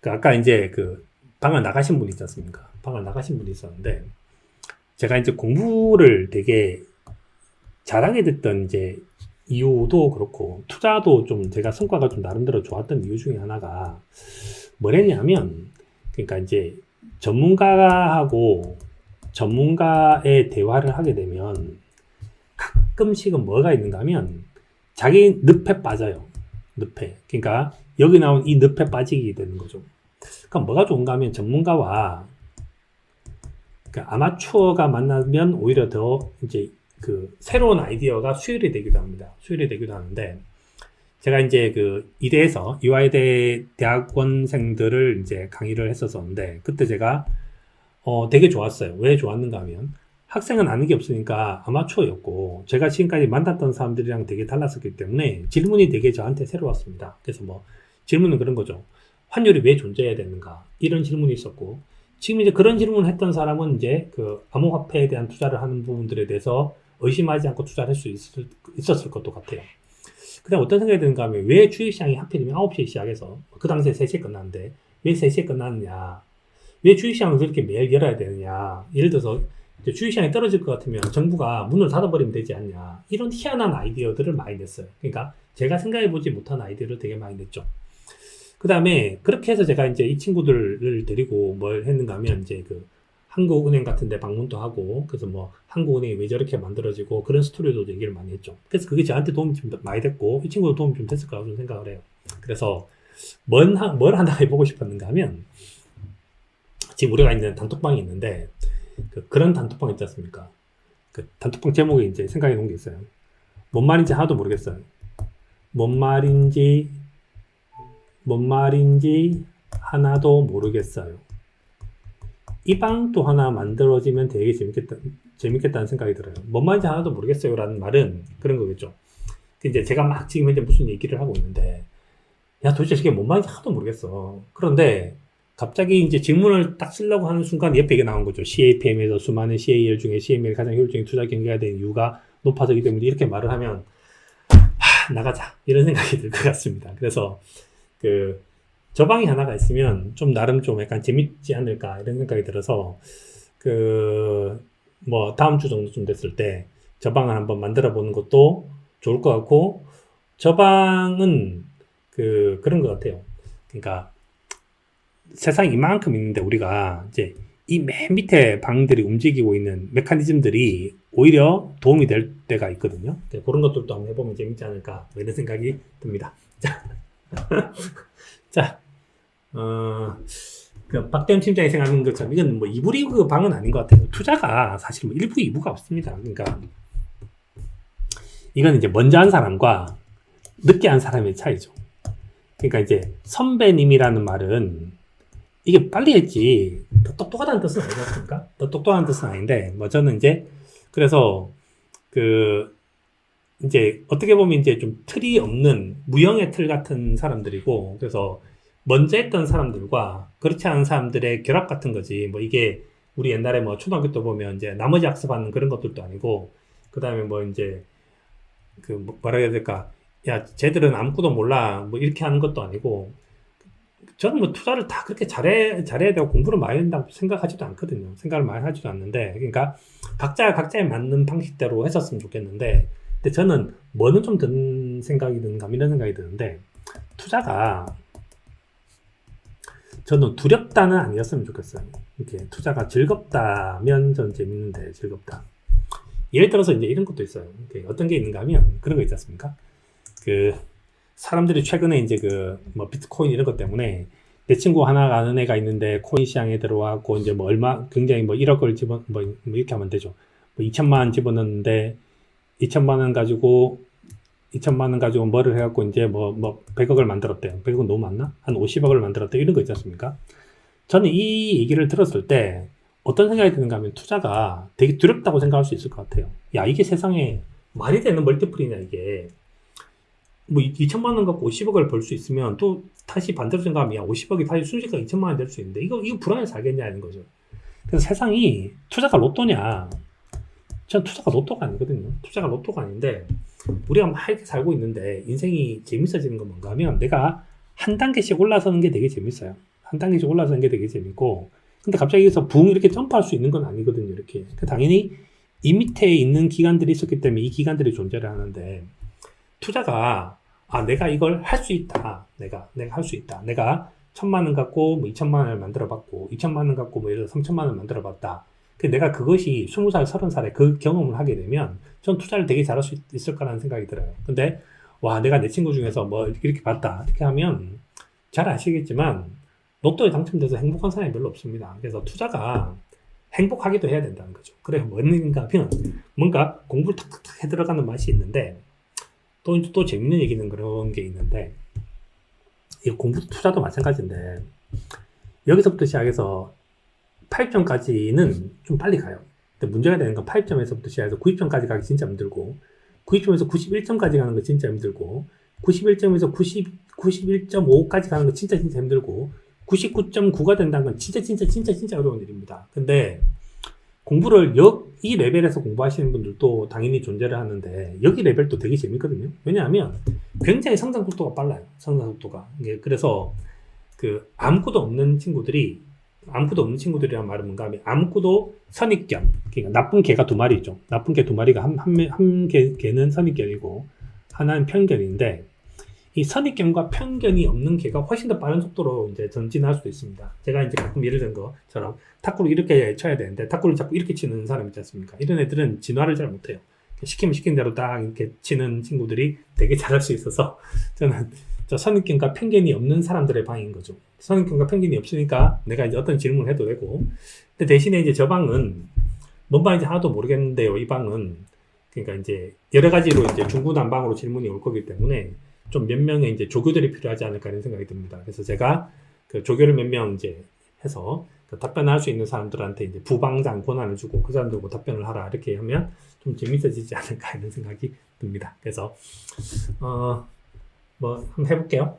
그 아까 이제 그 방을 나가신 분이 있지 않습니까? 방을 나가신 분이 있었는데, 제가 이제 공부를 되게 잘하게 됐던 이제 이유도 그렇고, 투자도 좀 제가 성과가 좀 나름대로 좋았던 이유 중에 하나가 뭐랬냐면, 그러니까 이제 전문가하고 전문가의 대화를 하게 되면 가끔씩은 뭐가 있는가 하면 자기 늪에 빠져요. 늪에. 그러니까 여기 나온 이 늪에 빠지게 되는 거죠. 그러니까 뭐가 좋은가 하면 전문가와 그러니까 아마추어가 만나면 오히려 더 이제 그 새로운 아이디어가 수혈이 되기도 합니다. 수혈이 되기도 하는데 제가 이제 그 이대에서 이화여대 대학원생들을 이제 강의를 했었었는데 그때 제가 되게 좋았어요. 왜 좋았는가 하면 학생은 아는 게 없으니까 아마추어였고 제가 지금까지 만났던 사람들이랑 되게 달랐었기 때문에 질문이 되게 저한테 새로웠습니다. 그래서 뭐 질문은 그런 거죠. 환율이 왜 존재해야 되는가? 이런 질문이 있었고 지금 이제 그런 질문을 했던 사람은 이제 그 암호화폐에 대한 투자를 하는 부분들에 대해서 의심하지 않고 투자를 할 수 있었을 것도 같아요. 그다음 어떤 생각이 드는가 하면 왜 주식시장이 하필이면 9시에 시작해서 그 당시에 3시에 끝났는데 왜 3시에 끝났느냐? 왜 주식시장을 그렇게 매일 열어야 되느냐? 예를 들어서 이제 주식시장이 떨어질 것 같으면 정부가 문을 닫아버리면 되지 않냐? 이런 희한한 아이디어들을 많이 냈어요. 그러니까 제가 생각해보지 못한 아이디어를 되게 많이 냈죠. 그 다음에 그렇게 해서 제가 이제 이 친구들을 데리고 뭘 했는가 하면 이제 그 한국은행 같은 데 방문도 하고 그래서 뭐 한국은행이 왜 저렇게 만들어지고 그런 스토리도 얘기를 많이 했죠. 그래서 그게 저한테 도움이 좀 많이 됐고 이 친구도 도움이 좀 됐을 거라고 생각을 해요. 그래서 뭘 하나 해보고 싶었는가 하면 지금 우리가 있는 단톡방이 있는데 그런 단톡방 있지 않습니까? 그 단톡방 제목에 이제 생각해 놓은 게 있어요. 뭔 말인지 하나도 모르겠어요. 뭔 말인지 하나도 모르겠어요. 이 방도 하나 만들어지면 되게 재밌겠다는 생각이 들어요. 뭔 말인지 하나도 모르겠어요. 라는 말은 그런 거겠죠. 이제 제가 막 지금 현재 무슨 얘기를 하고 있는데, 야, 도대체 이게 뭔 말인지 하나도 모르겠어. 그런데 갑자기 이제 질문을 딱 쓰려고 하는 순간 옆에 이게 나온 거죠. CAPM에서 수많은 CAL 중에 CML이 가장 효율적인 투자 경기가 된 이유가 높아서기 때문에 이렇게 말을 하면, 나가자. 이런 생각이 들 것 같습니다. 그래서 저 방이 하나가 있으면 좀 나름 좀 약간 재밌지 않을까 이런 생각이 들어서 뭐 다음 주 정도쯤 됐을 때 저 방을 한번 만들어 보는 것도 좋을 것 같고 저 방은 그런 것 같아요. 그러니까 세상이 이만큼 있는데 우리가 이제 이 맨 밑에 방들이 움직이고 있는 메커니즘들이 오히려 도움이 될 때가 있거든요. 그런 것들도 한번 해보면 재밌지 않을까 뭐 이런 생각이 듭니다. 자, 박대현 팀장이 생각하는 것처럼 이건 뭐 2부 리그 방은 아닌 것 같아요. 투자가 사실 뭐 1부, 2부가 없습니다. 그러니까 이건 이제 먼저 한 사람과 늦게 한 사람의 차이죠. 그러니까 이제 선배님이라는 말은 이게 빨리 했지 더 똑똑하다는 뜻은 아니지 않습니까? 더 똑똑한 뜻은 아닌데 뭐 저는 이제 그래서 이제 어떻게 보면 이제 좀 틀이 없는 무형의 틀 같은 사람들이고 그래서 먼저 했던 사람들과 그렇지 않은 사람들의 결합 같은 거지 뭐 이게 우리 옛날에 뭐 초등학교 때 보면 이제 나머지 학습하는 그런 것들도 아니고 그 다음에 뭐 이제 뭐라 해야 될까 야 쟤들은 아무것도 몰라 뭐 이렇게 하는 것도 아니고 저는 뭐 투자를 다 그렇게 잘해야 되고 공부를 많이 한다고 생각하지도 않거든요. 생각을 많이 하지도 않는데 그러니까 각자가 각자에 맞는 방식대로 했었으면 좋겠는데 근데 저는 뭐는 좀 드는 생각이 드는가 이런 생각이 드는데 투자가 저는 두렵다는 아니었으면 좋겠어요. 이렇게 투자가 즐겁다면 전 재밌는데 즐겁다. 예를 들어서 이제 이런 것도 있어요. 어떤 게 있는가 하면 그런 거 있지 않습니까? 사람들이 최근에 이제 뭐 비트코인 이런 것 때문에 내 친구 하나 아는 애가 있는데 코인 시장에 들어와고 이제 뭐 굉장히 뭐 1억을 뭐 이렇게 하면 되죠. 뭐 2천만 원 집어넣는데 2천만 원 가지고 뭐를 해갖고 이제 뭐 100억을 만들었대요. 100억은 너무 많나? 한 50억을 만들었대. 이런 거 있지 않습니까? 저는 이 얘기를 들었을 때 어떤 생각이 드는가 하면 투자가 되게 두렵다고 생각할 수 있을 것 같아요. 야, 이게 세상에 말이 되는 멀티플이냐, 이게. 뭐 2천만 원 갖고 50억을 벌 수 있으면 또 다시 반대로 생각하면 야, 50억이 다시 순식간에 2천만 원이 될 수 있는데 이거 불안해서 살겠냐는 거죠. 그래서 세상이 투자가 로또냐? 전 투자가 로또가 아니거든요. 투자가 로또가 아닌데 우리가 막 이렇게 살고 있는데 인생이 재밌어지는 건 뭔가 하면 내가 한 단계씩 올라서는 게 되게 재밌어요. 한 단계씩 올라서는 게 되게 재밌고, 근데 갑자기 여기서 붕 이렇게 점프할 수 있는 건 아니거든요. 이렇게. 당연히 이 밑에 있는 기관들이 있었기 때문에 이 기관들이 존재를 하는데, 투자가 내가 이걸 할 수 있다. 내가 할 수 있다. 내가 1,000만 원 갖고 뭐 2,000만 원을 만들어 봤고 2,000만 원 갖고 뭐 예를 들어 3,000만 원을 만들어 봤다. 내가 그것이 20살, 30살에 그 경험을 하게 되면 전 투자를 되게 잘할 수 있을 거라는 생각이 들어요. 근데 내가 내 친구 중에서 뭐 이렇게 봤다. 이렇게 하면 잘 아시겠지만 로또에 당첨돼서 행복한 사람이 별로 없습니다. 그래서 투자가 행복하기도 해야 된다는 거죠. 그래 뭔가 하면 뭔가 공부를 탁탁탁 해 들어가는 맛이 있는데 또 재밌는 얘기는 그런 게 있는데, 이 공부 투자도 마찬가지인데, 여기서부터 시작해서 8점까지는 좀 빨리 가요. 근데 문제가 되는 건 8점에서부터 시작해서 9점까지 가기 진짜 힘들고, 9점에서 91점까지 가는 거 진짜 힘들고, 91점에서 91.5까지 가는 거 진짜 힘들고, 99.9가 된다는 건 진짜 어려운 일입니다. 근데 공부를 이 레벨에서 공부하시는 분들도 당연히 존재를 하는데, 여기 레벨도 되게 재밌거든요. 왜냐하면 굉장히 성장 속도가 빨라요. 성장 속도가. 그래서 아무것도 없는 친구들이란 말은 뭔가 하면, 아무것도 선입견. 그러니까 나쁜 개가 두 마리죠. 나쁜 개 두 마리가 한 개는 선입견이고, 하나는 편견인데, 이 선입견과 편견이 없는 개가 훨씬 더 빠른 속도로 이제 전진할 수도 있습니다. 제가 이제 가끔 예를 든 것처럼 탁구를 이렇게 쳐야 되는데 탁구를 자꾸 이렇게 치는 사람 있지 않습니까? 이런 애들은 진화를 잘 못해요. 시킨 대로 딱 이렇게 치는 친구들이 되게 잘할 수 있어서 저는 선입견과 편견이 없는 사람들의 방인 거죠. 선입견과 편견이 없으니까 내가 이제 어떤 질문을 해도 되고, 근데 대신에 이제 저 방은 뭔 방인지 하나도 모르겠는데요. 이 방은 그러니까 이제 여러 가지로 이제 중구난방으로 질문이 올 거기 때문에 좀 몇 명의 이제 조교들이 필요하지 않을까 하는 생각이 듭니다. 그래서 제가 조교를 몇 명 이제 해서 답변할 수 있는 사람들한테 이제 부방장 권한을 주고 그 사람들 뭐 답변을 하라 이렇게 하면 좀 재밌어지지 않을까 하는 생각이 듭니다. 그래서 뭐 한번 해볼게요.